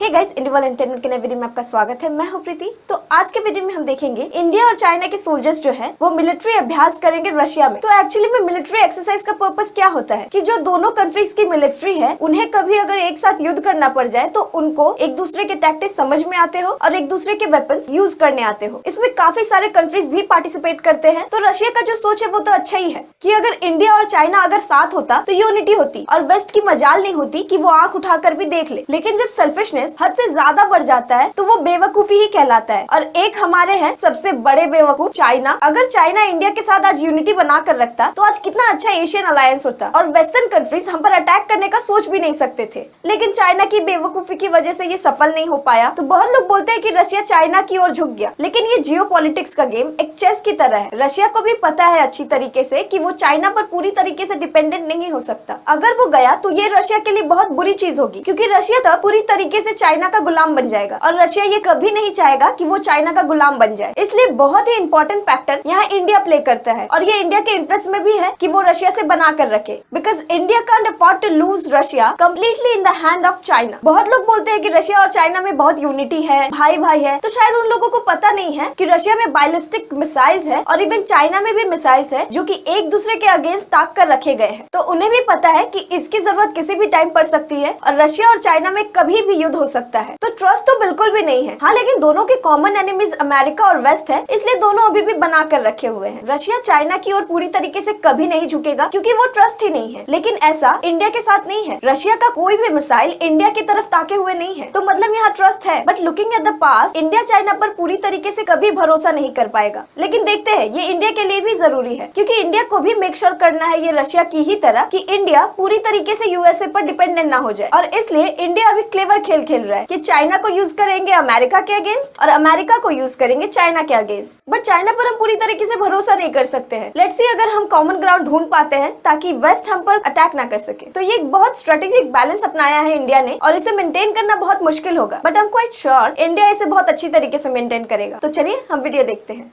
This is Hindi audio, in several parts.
हे गाइस, इंडिया एंटरटेनमेंट के नए वीडियो में आपका स्वागत है। मैं हूं प्रीति। तो आज के वीडियो में हम देखेंगे इंडिया और चाइना के सोल्जर्स जो है वो मिलिट्री अभ्यास करेंगे रशिया में। तो एक्चुअली में मिलिट्री एक्सरसाइज का पर्पस क्या होता है कि जो दोनों कंट्रीज की मिलिट्री है उन्हें कभी अगर एक साथ युद्ध करना पड़ जाए तो उनको एक दूसरे के टैक्टिक्स समझ में आते हो और एक दूसरे के वेपन्स यूज करने आते हो। इसमें काफी सारे कंट्रीज भी पार्टिसिपेट करते हैं। तो रशिया का जो सोच है वो तो अच्छा ही है कि अगर इंडिया और चाइना अगर साथ होता तो यूनिटी होती और वेस्ट की मजाल नहीं होती कि वो आंख उठाकर भी देख ले। लेकिन जब सेल्फिशनेस हद से ज्यादा बढ़ जाता है तो वो बेवकूफी ही कहलाता है। और एक हमारे हैं सबसे बड़े बेवकूफ, चाइना। अगर चाइना इंडिया के साथ आज यूनिटी बना कर रखता तो आज कितना अच्छा एशियन अलायंस होता और वेस्टर्न कंट्रीज हम पर अटैक करने का सोच भी नहीं सकते थे। लेकिन चाइना की बेवकूफी की वजह से ये सफल नहीं हो पाया। तो बहुत लोग बोलते हैं कि रशिया चाइना की ओर झुक गया, लेकिन ये जियोपॉलिटिक्स का गेम एक चेस की तरह है। रशिया को भी पता है अच्छी तरीके से कि वो चाइना पर पूरी तरीके से डिपेंडेंट नहीं हो सकता। अगर वो गया तो ये रशिया के लिए बहुत बुरी चीज होगी, क्योंकि रशिया तो पूरी तरीके से चाइना का गुलाम बन जाएगा और रशिया ये कभी नहीं चाहेगा कि वो चाइना का गुलाम बन जाए। इसलिए बहुत ही इंपॉर्टेंट फैक्टर यहाँ इंडिया प्ले करता है और ये इंडिया के इंटरेस्ट में भी है कि वो रशिया से बना कर रखे, because India can't afford to lose Russia completely in the hand of China. बहुत लोग बोलते हैं कि रशिया और चाइना में बहुत यूनिटी है, भाई भाई है। तो शायद उन लोगों को पता नहीं है कि रशिया में बैलिस्टिक मिसाइल्स है और इवन चाइना में भी मिसाइल्स है जो कि एक दूसरे के अगेंस्ट ताक कर रखे गए हैं। तो उन्हें भी पता है कि इसकी जरूरत किसी भी टाइम पड़ सकती है और रशिया और चाइना में कभी भी युद्ध हो सकता है। तो ट्रस्ट तो बिल्कुल भी नहीं है। हाँ, लेकिन दोनों के कॉमन एनिमीज अमेरिका और वेस्ट है, इसलिए दोनों अभी भी बना कर रखे हुए हैं। रशिया चाइना की ओर पूरी तरीके से कभी नहीं झुकेगा क्योंकि वो ट्रस्ट ही नहीं है। लेकिन ऐसा इंडिया के साथ नहीं है। रशिया का कोई भी मिसाइल इंडिया की तरफ ताके हुए नहीं है, तो मतलब यहाँ ट्रस्ट है। But looking at the past, India China पर पूरी तरीके से कभी भरोसा नहीं कर पाएगा। लेकिन देखते हैं, ये इंडिया के लिए भी जरूरी है क्योंकि इंडिया को भी मेक श्योर करना है ये रशिया की ही तरह कि इंडिया पूरी तरीके से यूएसए पर डिपेंडेंट ना हो जाए। और इसलिए इंडिया अभी क्लेवर खेल खेल रहा है कि चाइना को यूज करेंगे अमेरिका के अगेंस्ट और अमेरिका को यूज करेंगे चाइना के अगेंस्ट। बट चाइना पर हम पूरी तरीके से भरोसा नहीं कर सकते हैं। लेट्स सी अगर हम कॉमन ग्राउंड ढूंढ पाते हैं ताकि वेस्ट हम पर अटैक ना कर सके। तो ये एक बहुत स्ट्रेटेजिक बैलेंस अपनाया है इंडिया ने और इसे मेंटेन करना बहुत मुश्किल होगा, but I am quite sure India इसे बहुत अच्छी तरीके से मेंटेन करेगा। तो चलिए हम वीडियो देखते हैं।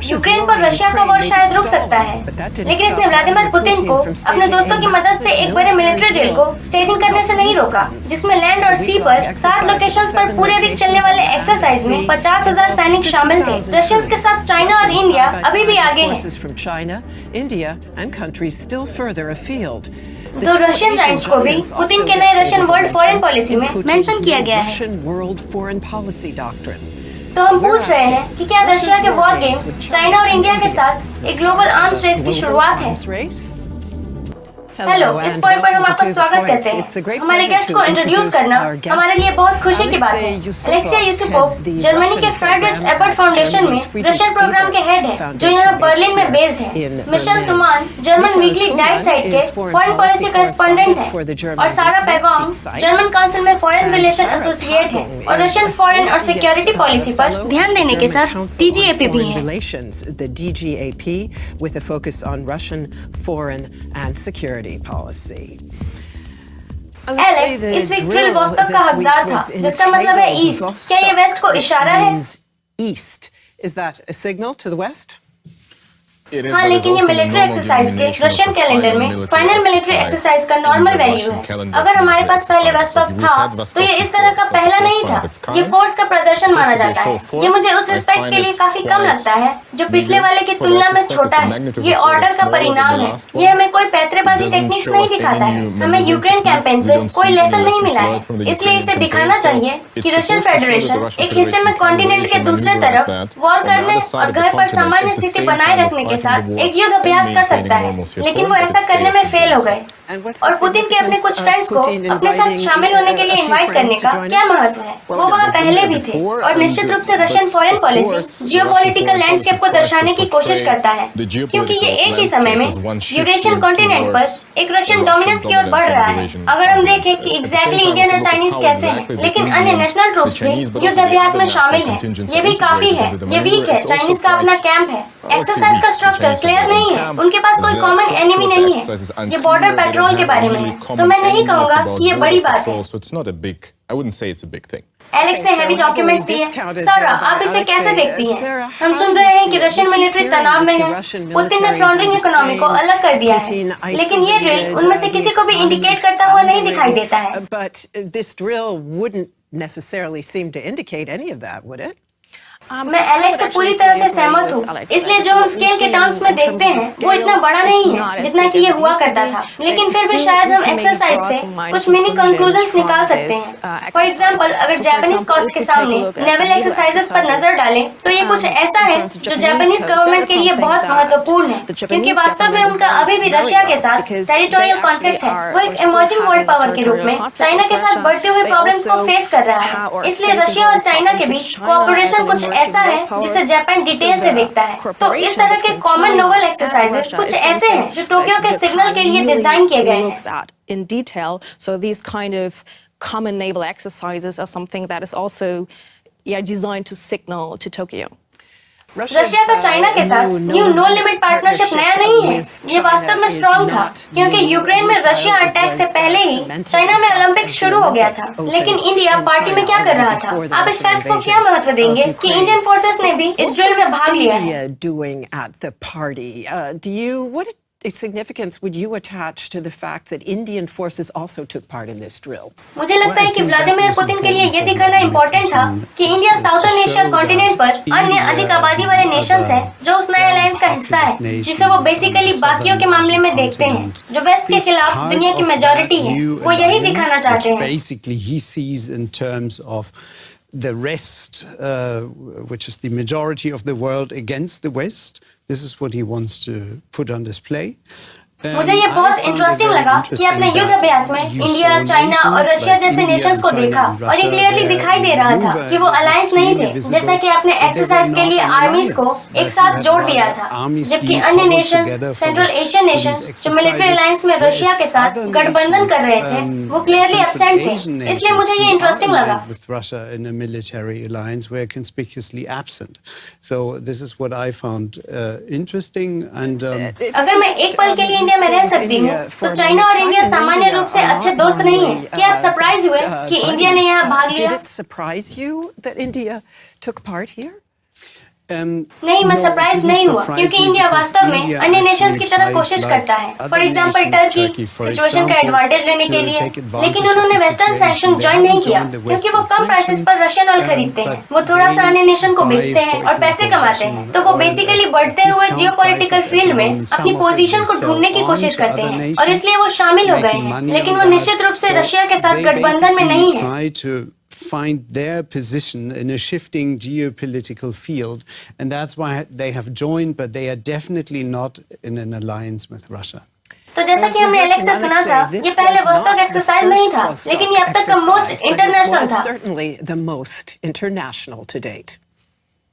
यूक्रेन पर रशिया का वॉर शायद रुक सकता है, लेकिन इसने व्लादिमीर पुतिन को अपने दोस्तों की मदद से एक बड़े मिलिट्री ड्रिल को स्टेजिंग करने से नहीं रोका, जिसमें लैंड और सी पर 7 लोकेशंस पर पूरे वीक चलने वाले एक्सरसाइज में 50,000 सैनिक शामिल थे। रशियंस के साथ चाइना और इंडिया अभी भी आगे हैं। तो रशियन जायंट्स को भी पुतिन के नए रशियन वर्ल्ड फॉरेन पॉलिसी में मेंशन किया गया है। तो हम पूछ रहे हैं कि क्या रशिया के वॉर गेम्स चाइना और इंडिया के साथ एक ग्लोबल आर्म्स रेस की शुरुआत है? हेलो, इस पॉइंट पर हम आपका स्वागत करते हैं। हमारे गेस्ट को इंट्रोड्यूस करना हमारे लिए बहुत खुशी की बात है। अलेक्सिया यूसुपोव जर्मनी के फ्राइडरिच एबर्ट फाउंडेशन में रशियन प्रोग्राम के हेड है, जो यहाँ बर्लिन में बेस्ड है। मिशेल तुमान जर्मन वीकली डाइट साइट के फॉरेन पॉलिसी करेस्पॉन्डेंट है और सारा पैगोंग जर्मन काउंसिल में फॉरेन रिलेशन एसोसिएट है और रशियन फॉरेन और सिक्योरिटी पॉलिसी पर ध्यान देने के साथ DGAP भी है। The DGAP with a focus on Russian foreign and security policy. Alex इस वीक ड्रिल वॉस्टक का हकदार था, जिसका मतलब है ईस्ट। क्या ये वेस्ट को इशारा है? East. Is that a signal to the west? हाँ, लेकिन ये मिलिट्री एक्सरसाइज के रशियन कैलेंडर में फाइनल मिलिट्री एक्सरसाइज का नॉर्मल वैल्यू है। अगर हमारे पास पहले वेस्टॉक था तो ये इस तरह का पहला नहीं था। ये फोर्स का प्रदर्शन माना जाता है। ये मुझे उस रिस्पेक्ट के लिए काफी कम लगता है जो पिछले वाले की तुलना में छोटा है। ये ऑर्डर का परिणाम है। ये हमें कोई पैतरेबाजी टेक्निक्स नहीं दिखाता है। हमें यूक्रेन कैंपेन से कोई लेसन नहीं मिला है, इसलिए इसे दिखाना चाहिए कि रशियन फेडरेशन एक हिस्से में कॉन्टिनेंट के दूसरे तरफ वॉर करने और घर पर सामान्य स्थिति बनाए रखने के साथ एक युद्ध अभ्यास कर सकता है। लेकिन वो ऐसा करने में फेल हो गए। और पुतिन के अपने कुछ फ्रेंड्स को अपने साथ शामिल होने के लिए इनवाइट करने का क्या महत्व है? वो वहाँ पहले भी थे और निश्चित रूप से Russian foreign policy geopolitical landscape को दर्शाने की कोशिश करता है, क्योंकि ये एक ही समय में यूरेशियन कॉन्टिनेंट पर एक रशियन डोमिनेंस की ओर बढ़ रहा है। अगर हम देखें कि एग्जैक्टली इंडियन और चाइनीज कैसे हैं, लेकिन अन्य नेशनल ट्रूप्स भी युद्ध अभ्यास में शामिल हैं। ये भी काफी है। ये वीक है। चाइनीज का अपना कैंप है। एक्सरसाइज का स्ट्रक्चर क्लियर नहीं है। उनके पास कोई कॉमन एनिमी नहीं है। ये बॉर्डर पेट्रोल के बारे में है, तो मैं नहीं कहूँगा कि ये बड़ी बात है। I wouldn't say it's a big thing. Alex ने हैवी डॉक्यूमेंट्स दिए। सारा, आप इसे कैसे देखती हैं? हम सुन रहे हैं कि रशियन मिलिट्री तनाव में है। पुतिन ने फ्लॉन्ड्रिंग इकोनॉमी को अलग कर दिया है, लेकिन ये ड्रिल उनमें से किसी को भी इंडिकेट करता हुआ नहीं दिखाई देता है। But this drill wouldn't necessarily seem to indicate any of that, would it? मैं एलेक्स से पूरी तरह से सहमत हूँ। इसलिए जो हम स्केल के टर्म्स में देखते हैं वो इतना बड़ा नहीं है जितना कि ये हुआ करता था, लेकिन फिर भी शायद हम एक्सरसाइज से कुछ मिनी कंक्लूजन्स निकाल सकते हैं। फॉर एग्जांपल, अगर जापानीज कोस्ट के सामने नेवल एक्सरसाइजेस पर नजर डालें तो ये कुछ ऐसा है जो जापानीज गवर्नमेंट के लिए बहुत महत्वपूर्ण है, क्योंकि वास्तव में उनका अभी भी रशिया के साथ टेरिटोरियल कॉन्फ्लिक्ट है। वो एक इमर्जिंग वर्ल्ड पावर के रूप में चाइना के साथ बढ़ते हुए प्रॉब्लम्स को फेस कर रहा है। इसलिए रशिया और चाइना के बीच कोऑपरेशन कुछ ऐसा है जिसे जापान डिटेल से देखता है। तो इस तरह के कॉमन नोवल एक्सरसाइजेस कुछ ऐसे हैं जो टोक्यो के सिग्नल के लिए डिजाइन किए गए हैं। In detail, so these kind of common naval exercises are something that is also designed to signal to Tokyo. Russia का चाइना के साथ न्यू नो लिमिट पार्टनरशिप नया नहीं है, ये वास्तव में स्ट्रॉन्ग था, क्योंकि यूक्रेन में रशिया अटैक से पहले ही चाइना में ओलंपिक्स शुरू हो गया था। लेकिन इंडिया पार्टी में क्या कर रहा था? आप इस फैक्ट को क्या महत्व देंगे कि इंडियन फोर्सेस ने भी इस ड्रिल में भाग लिया है? Significance would you attach to the fact that Indian forces also took part in this drill? मुझे लगता है कि व्लादिमीर पुतिन के लिए ये दिखाना इम्पोर्टेंट था कि इंडिया साउथर्न एशिया कॉन्टिनेंट पर अन्य अधिक आबादी वाले नेशंस हैं जो उस नए अलायंस का हिस्सा है, जिसे वो बेसिकली बाकियों के मामले में देखते हैं, जो वेस्ट के खिलाफ दुनिया की मेजॉरिटी है। वो यही दिखाना चाहते हैं। Basically, he sees in terms of the rest, which is the majority of the world against the West. This is what he wants to put on display. मुझे ये बहुत इंटरेस्टिंग लगा कि आपने युद्ध अभ्यास में इंडिया, चाइना और रशिया जैसे नेशंस को देखा और ये क्लियरली दिखाई दे रहा था कि वो अलायंस नहीं थे, जैसा कि आपने एक्सरसाइज के लिए आर्मीज को एक साथ जोड़ दिया था, जबकि अन्य नेशंस, सेंट्रल एशियन नेशंस जो मिलिट्री अलायंस में रशिया के साथ गठबंधन कर रहे थे, वो क्लियरली एब्सेंट थे। इसलिए मुझे ये इंटरेस्टिंग लगा। अगर मैं एक पल के लिए इंडिया में रह सकती हूँ तो चाइना और इंडिया सामान्य रूप से अच्छे दोस्त नहीं हैं। क्या आप सरप्राइज हुए कि इंडिया ने यहाँ भाग लिया? नहीं, मैं सरप्राइज नहीं हुआ, क्योंकि इंडिया वास्तव में अन्य नेशंस की तरह कोशिश करता है। फॉर एग्जांपल टर्की सिचुएशन का एडवांटेज लेने के लिए, लेकिन उन्होंने वेस्टर्न सैंक्शन ज्वाइन नहीं किया क्योंकि वो कम प्राइसेस पर रशियन ऑयल खरीदते हैं। वो थोड़ा सा अन्य नेशन को बेचते हैं और पैसे कमाते हैं, तो वो बेसिकली बढ़ते हुए जियोपॉलिटिकल फील्ड में अपनी पोजीशन को ढूंढने की कोशिश करते हैं और इसलिए वो शामिल हो गए हैं। लेकिन वो निश्चित रूप से रशिया के साथ गठबंधन में नहीं है। Find their position in a shifting geopolitical field, and that's why they have joined, but they are definitely not in an alliance with Russia. तो जैसा कि हमने एलेक्स से सुना था, ये पहले वोस्तोक एक्सरसाइज नहीं था, लेकिन ये अब तक का मोस्ट इंटरनेशनल था। Certainly the most international to date.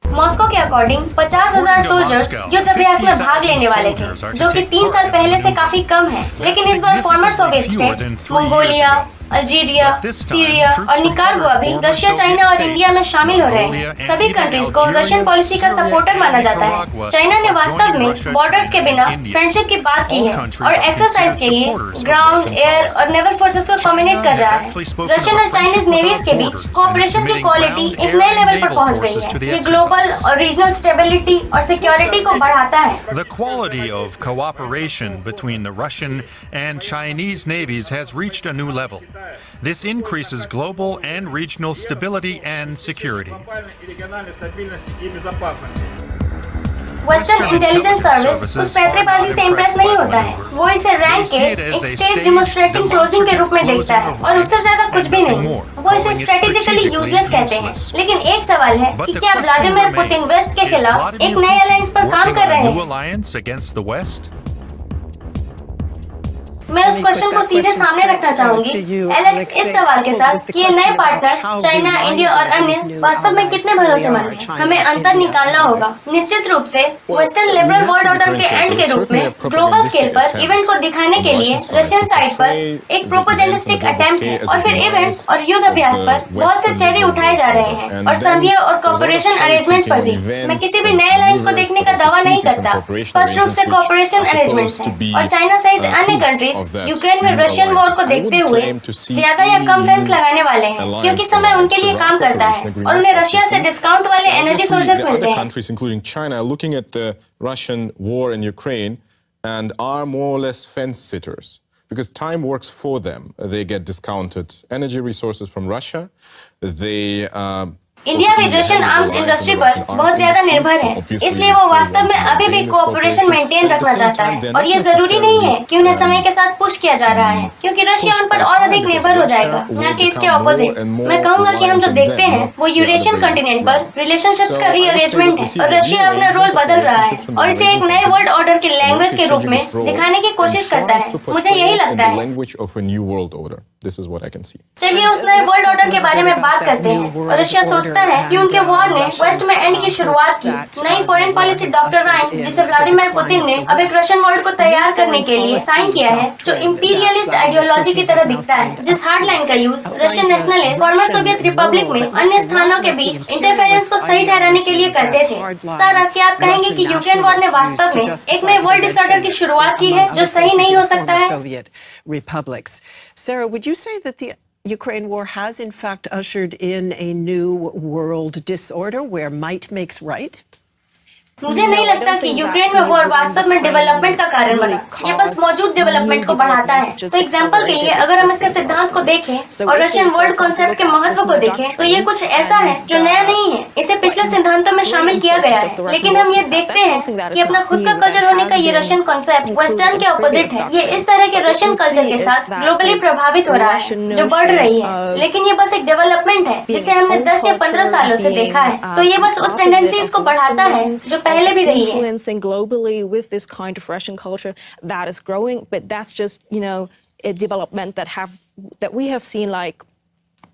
Moscow के अकॉर्डिंग 50,000 सोल्जर्स युद्ध अभ्यास में भाग लेने वाले थे, जो कि 3 साल पहले से काफी कम है। लेकिन इस बार former Soviet states, Mongolia, Algeria, Syria और निकारागुआ भी रशिया, चाइना और इंडिया में शामिल हो रहे हैं। सभी कंट्रीज को रशियन पॉलिसी का सपोर्टर माना जाता है। चाइना ने वास्तव में बॉर्डर्स के बिना फ्रेंडशिप की बात की है और एक्सरसाइज के लिए ग्राउंड, एयर और नेवल फोर्सेस को कॉम्बिनेट कर रहा है। रशियन और चाइनीज नेवीज के बीच कोऑपरेशन की क्वालिटी एक नए लेवल पर पहुंच गई है। ये ग्लोबल और रीजनल स्टेबिलिटी और सिक्योरिटी को बढ़ाता है। The quality of cooperation between the Russian and Chinese navies has reached a new level. This increases global and regional stability and security. Western intelligence service उस पैंतरेबाजी से इम्प्रेस नहीं होता है। वो इसे रैंक के एक स्टेज डेमोन्स्ट्रेटिंग क्लोजिंग के रूप में देखता है और उससे ज्यादा कुछ भी नहीं। वो इसे स्ट्रेटेजिकली यूजलेस कहते हैं। लेकिन एक सवाल है कि क्या व्लादिमीर पुतिन वेस्ट के खिलाफ एक नए अलायंस पर काम कर रहे हैं? मैं उस क्वेश्चन को सीधे सामने रखना चाहूंगी एलेक्स इस सवाल के साथ कि ये नए पार्टनर्स चाइना, इंडिया और अन्य वास्तव में कितने भरोसेमंद हैं। हमें अंतर निकालना होगा। निश्चित रूप से वेस्टर्न लिबरल वर्ल्ड ऑर्डर के एंड के रूप में ग्लोबल स्केल पर इवेंट को दिखाने के लिए रशियन साइड पर एक प्रोपोजेनिस्टिक अटेम्प्ट है और फिर इवेंट्स और युद्ध अभ्यास पर बहुत से चेहरे उठाए जा रहे हैं और संधियों और कोऑपरेशन अरेंजमेंट्स पर भी। मैं किसी भी नए अलायंस को देखने का दावा नहीं करता। स्पष्ट रूप से कोऑपरेशन अरेंजमेंट्स हैं और चाइना सहित अन्य कंट्रीज यूक्रेन में रशियन वॉर को देखते हुए ज्यादा या कम फेंस लगाने वाले हैं, क्योंकि समय उनके लिए काम करता है और उन्हें रशिया से डिस्काउंट वाले एनर्जी सोर्सेस मिलते हैं। Countries, including China, are looking at the Russian war in Ukraine and are more or less fence sitters because time works for them. They get discounted energy resources from Russia. They India भी रशियन आर्म्स इंडस्ट्री पर बहुत ज्यादा निर्भर है, इसलिए वो वास्तव में अभी भी कोऑपरेशन मेंटेन रखना चाहता है और ये जरूरी नहीं है कि उन्हें समय के साथ पुश किया जा रहा है, क्योंकि रशिया उन पर और अधिक निर्भर हो जाएगा, न कि इसके ऑपोजिट। मैं कहूंगा कि हम जो देखते हैं वो यूरेशियन कॉन्टिनेंट पर रिलेशनशिप्स का रीअरेंजमेंट है और रशिया अपना रोल बदल रहा है और इसे एक नए वर्ल्ड ऑर्डर की लैंग्वेज के रूप में दिखाने की कोशिश करता है। मुझे यही लगता है। चलिए उस नए वर्ल्ड ऑर्डर के बारे में बात करते हैं। और रशिया सोचता है कि उनके वॉर ने वेस्ट में एंड की शुरुआत की। नई फॉरेन पॉलिसी डॉक्ट्राइन जिसे व्लादिमीर पुतिन ने अब एक रशियन वर्ल्ड को तैयार करने के लिए साइन किया है, जो इंपीरियलिस्ट आइडियोलॉजी की तरह दिखता है, जिस हार्ड लाइन का use Russian nationalist former Soviet Republic में अन्य स्थानों के बीच इंटरफेरेंस को सही ठहराने के लिए करते थे। सारा, क्या आप कहेंगे कि यूक्रेन वॉर ने वास्तव में एक नए वर्ल्ड डिसऑर्डर की शुरुआत की है जो सही नहीं हो सकता है? Soviet republics. Sarah, would you say that the Ukraine war has in fact ushered in a new world disorder where might makes right? मुझे नहीं लगता कि यूक्रेन में वॉर वास्तव में डेवलपमेंट का कारण बना, ये बस मौजूद डेवलपमेंट को बढ़ाता है। तो एग्जांपल के लिए अगर हम इसके सिद्धांत को देखें और रशियन वर्ल्ड कॉन्सेप्ट के महत्व को देखें, तो ये कुछ ऐसा है जो नया नहीं है, इसे पिछले सिद्धांतों में शामिल किया गया है। लेकिन हम ये देखते हैं कि अपना खुद का कल्चर होने का ये रशियन कॉन्सेप्ट वेस्टर्न के ऑपोजिट है। ये इस तरह के रशियन कल्चर के साथ ग्लोबली प्रभावित हो रहा है, जो बढ़ रही है। लेकिन ये बस एक डेवलपमेंट है जिसे हमने 10 या 15 सालों से देखा है। तो ये बस उस टेंडेंसीज को बढ़ाता है जो पहले भी रही है। Influencing globally with this kind of Russian culture that is growing, but that's just, you know, a development that we have seen like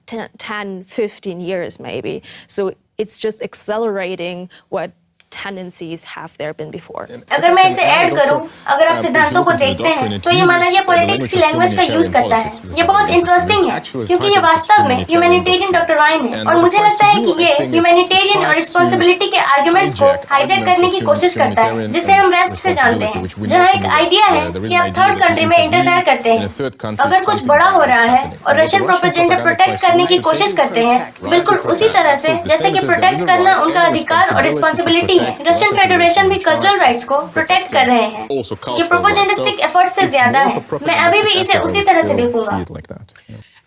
10, 15 years maybe. So it's just accelerating what tendencies have there been before. अगर मैं इसे ऐड करूं, अगर आप सिद्धांतों को देखते हैं तो ये मानवीय पॉलिटिक्स की लैंग्वेज का यूज करता है। ये बहुत इंटरेस्टिंग है क्योंकि ये वास्तव में ह्यूमैनिटेरियन डॉक्ट्राइन है और मुझे लगता है कि ये ह्यूमैनिटेरियन और रिस्पांसिबिलिटी के आर्गुमेंट्स को हाईजैक करने की कोशिश करता है, जिसे हम वेस्ट से जानते हैं, जहाँ एक आइडिया है कि आप थर्ड कंट्री में इंटरफेयर करते हैं अगर कुछ बड़ा हो रहा है और रशियन प्रोपेगेंडा प्रोटेक्ट करने की कोशिश करते हैं, बिल्कुल उसी तरह से जैसे कि प्रोटेक्ट करना उनका अधिकार और रिस्पांसिबिलिटी। रशियन फेडरेशन भी कल्चरल राइट्स को प्रोटेक्ट कर रहे हैं। ये प्रोपेगेंडिस्टिक एफर्ट से ज्यादा है। मैं अभी भी इसे उसी तरह से देखूंगा।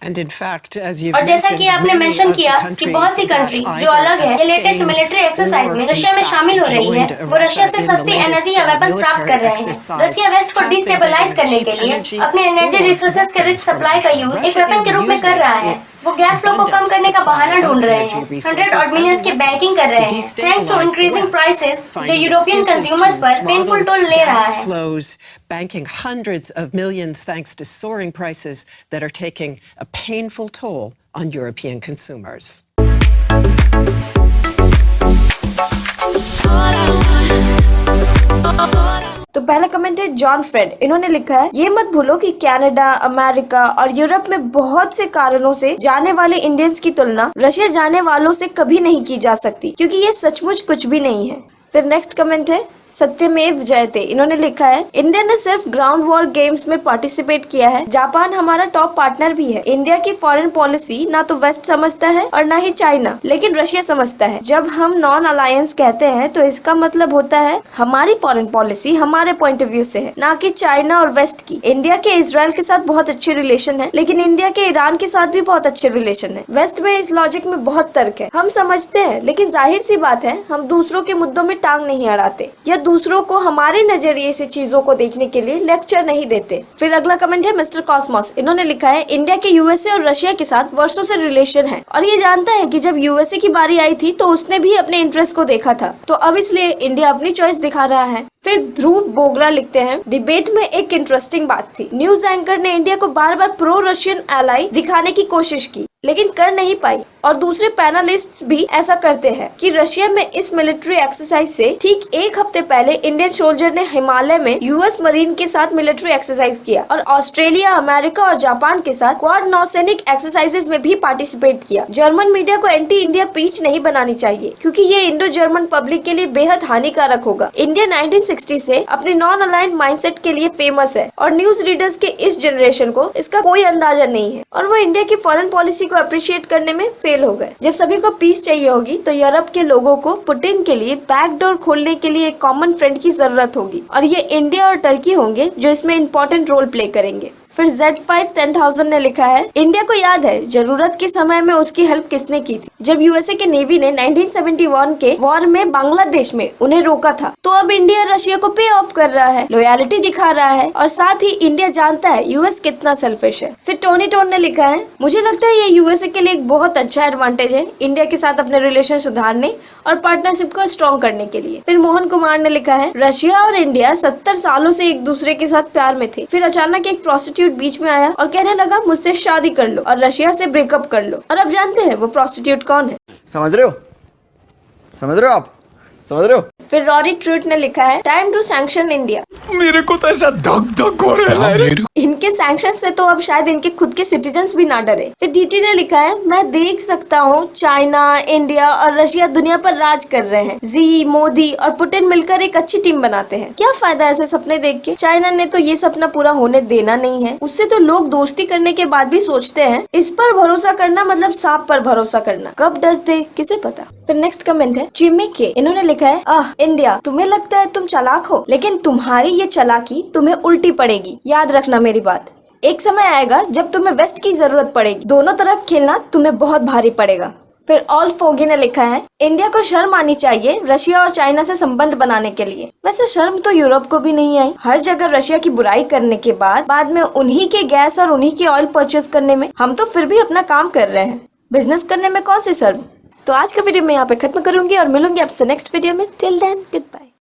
And in fact, as you've और जैसा कि आपने मेंशन किया कि बहुत सी कंट्री जो अलग है ये लेटेस्ट मिलिट्री एक्सरसाइज में रशिया में शामिल हो रही है, वो रशिया से सस्ती एनर्जी या वेपन्स प्राप्त कर रहे हैं। रशिया वेस्ट को डिस्टेबलाइज करने के लिए अपने एनर्जी रिसोर्सेज के रिच सप्लाई का यूज एक वेपन के रूप में कर रहा है। वो गैस फ्लो को कम करने का बहाना ढूंढ रहे हैं, 100 ऑड मिलियंस की बैंकिंग कर रहे हैं थैंक्स टू इंक्रीजिंग प्राइसेस, जो यूरोपियन कंज्यूमर्स पर पेनफुल टोल ले रहा है। Banking hundreds of millions thanks to soaring prices that are taking a painful toll on European consumers. तो पहला कमेंट है जॉन फ्रेड। इन्होंने लिखा है, ये मत भूलो कि कनाडा, अमेरिका और यूरोप में बहुत से कारणों से जाने वाले इंडियंस की तुलना रशिया जाने वालों से कभी नहीं की जा सकती, क्योंकि ये सचमुच कुछ भी नहीं है। फिर नेक्स्ट कमेंट है सत्यमेव जयते। इन्होंने लिखा है, इंडिया ने सिर्फ ग्राउंड वॉर गेम्स में पार्टिसिपेट किया है, जापान हमारा टॉप पार्टनर भी है। इंडिया की फॉरेन पॉलिसी ना तो वेस्ट समझता है और ना ही चाइना, लेकिन रशिया समझता है। जब हम नॉन अलायंस कहते हैं तो इसका मतलब होता है हमारी फॉरेन पॉलिसी हमारे पॉइंट ऑफ व्यू से है, ना कि चाइना और वेस्ट की। इंडिया के इजराइल के साथ बहुत अच्छे रिलेशन है, लेकिन इंडिया के ईरान के साथ भी बहुत अच्छे रिलेशन है। वेस्ट में इस लॉजिक में बहुत तर्क है, हम समझते हैं, लेकिन जाहिर सी बात है हम दूसरों के मुद्दों में टांग नहीं अड़ाते या दूसरों को हमारे नजरिए से चीजों को देखने के लिए लेक्चर नहीं देते। फिर अगला कमेंट है मिस्टर कॉस्मोस। इन्होंने लिखा है, इंडिया के यूएसए और रशिया के साथ वर्षों से रिलेशन है और ये जानता है कि जब यूएसए की बारी आई थी तो उसने भी अपने इंटरेस्ट को देखा था, तो अब इसलिए इंडिया अपनी चॉइस दिखा रहा है। फिर ध्रुव बोगरा लिखते हैं, डिबेट में एक इंटरेस्टिंग बात थी। न्यूज एंकर ने इंडिया को बार बार प्रो रशियन एलाई दिखाने की कोशिश की, लेकिन कर नहीं पाई, और दूसरे पैनलिस्ट्स भी ऐसा करते हैं कि रशिया में इस मिलिट्री एक्सरसाइज से ठीक एक हफ्ते पहले इंडियन सोल्जर ने हिमालय में यूएस मरीन के साथ मिलिट्री एक्सरसाइज किया और ऑस्ट्रेलिया, अमेरिका और जापान के साथ क्वाड नौसैनिक एक्सरसाइजेज में भी पार्टिसिपेट किया। जर्मन मीडिया को एंटी इंडिया पीच नहीं बनानी चाहिए, क्योंकि ये इंडो जर्मन पब्लिक के लिए बेहद हानिकारक होगा। इंडिया 1960 से अपने नॉन अलाइंड माइंडसेट के लिए फेमस है और न्यूज रीडर्स के इस जनरेशन को इसका कोई अंदाजा नहीं है और वो इंडिया की फॉरेन पॉलिसी को अप्रिशिएट करने में फेल हो गए। जब सभी को पीस चाहिए होगी तो यूरोप के लोगों को पुतिन के लिए बैकडोर खोलने के लिए एक कॉमन फ्रेंड की जरूरत होगी और ये इंडिया और टर्की होंगे जो इसमें इंपॉर्टेंट रोल प्ले करेंगे। फिर Z5 10,000 ने लिखा है, इंडिया को याद है जरूरत के समय में उसकी हेल्प किसने की थी, जब यूएसए के नेवी ने 1971 के वॉर में बांग्लादेश में उन्हें रोका था। तो अब इंडिया रशिया को पे ऑफ कर रहा है, लॉयल्टी दिखा रहा है और साथ ही इंडिया जानता है यूएस कितना सेल्फिश है। फिर टोनी टोन ने लिखा है, मुझे लगता है ये यूएसए के लिए एक बहुत अच्छा एडवांटेज है इंडिया के साथ अपने रिलेशन सुधारने और पार्टनरशिप को स्ट्रॉन्ग करने के लिए। फिर मोहन कुमार ने लिखा है, रशिया और इंडिया 70 सालों से एक दूसरे के साथ प्यार में थे, फिर अचानक एक प्रोस्टिट्यूट बीच में आया और कहने लगा मुझसे शादी कर लो और रशिया से ब्रेकअप कर लो, और अब जानते हैं वो प्रोस्टिट्यूट कौन है। समझ रहे हो? समझ रहे हो आप? समझ रहे हो? फिर रॉरी ट्रूट ने लिखा है, टाइम टू सैंक्शन इंडिया। मेरे को तो ऐसा धक धक हो रहा है। इनके सैंक्शन से तो अब शायद इनके खुद के सिटीजन्स भी ना डरे। फिर डीटी ने लिखा है, मैं देख सकता हूँ चाइना, इंडिया और रशिया दुनिया पर राज कर रहे हैं। जी, मोदी और पुतिन मिलकर एक अच्छी टीम बनाते हैं। क्या फायदा ऐसे सपने देख के? चाइना ने तो ये सपना पूरा होने देना नहीं है। उससे तो लोग दोस्ती करने के बाद भी सोचते हैं इस पर भरोसा करना मतलब सांप पर भरोसा करना। कब डस दे किसे पता। फिर नेक्स्ट कमेंट है जिमी के, इन्होंने लिखा है, इंडिया तुम्हें लगता है तुम चालाक हो, लेकिन तुम्हारी ये चालाकी तुम्हें उल्टी पड़ेगी। याद रखना मेरी बात, एक समय आएगा जब तुम्हें वेस्ट की जरूरत पड़ेगी। दोनों तरफ खेलना तुम्हें बहुत भारी पड़ेगा। फिर ऑल फोगी ने लिखा है, इंडिया को शर्म आनी चाहिए रशिया और चाइना से संबंध बनाने के लिए। वैसे शर्म तो यूरोप को भी नहीं आई। हर जगह रशिया की बुराई करने के बाद में उन्हीं के गैस और उन्हीं के ऑयल परचेज करने में हम तो फिर भी अपना काम कर रहे हैं। बिजनेस करने में कौन सी शर्म। तो आज का वीडियो मैं यहाँ पे खत्म करूंगी और मिलूंगी आपसे नेक्स्ट वीडियो में। Till then good bye.